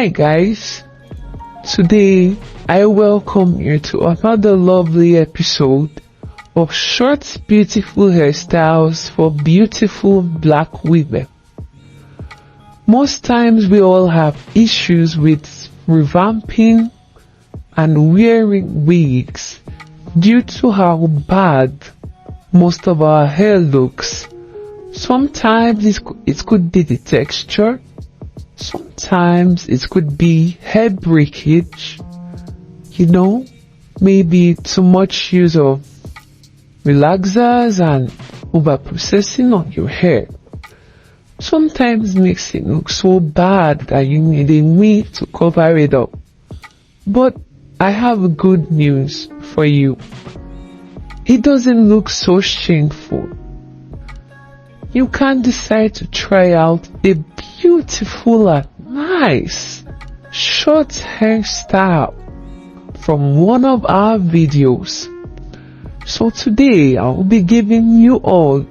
Hi guys, today I welcome you to another lovely episode of short beautiful hairstyles for beautiful black women. Most times we all have issues with revamping and wearing wigs due to how bad most of our hair looks. Sometimes it could be the texture. Sometimes it could be hair breakage, maybe too much use of relaxers and over processing on your hair. Sometimes makes it look so bad that you need a wig to cover it up. But I have good news for you. It doesn't look so shameful. You can decide to try out a beautiful and nice short hairstyle from one of our videos. So today I will be giving you all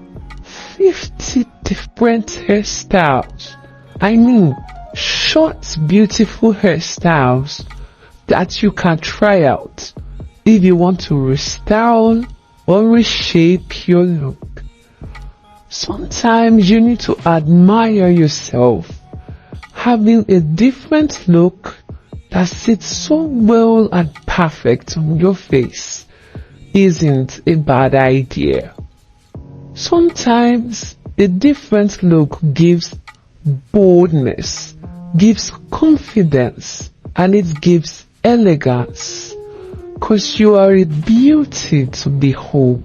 50 different hairstyles. I mean short beautiful hairstyles that you can try out if you want to restyle or reshape your look. Sometimes you need to admire yourself. Having a different look that sits so well and perfect on your face isn't a bad idea. Sometimes a different look gives boldness, gives confidence, and it gives elegance, 'cause you are a beauty to behold.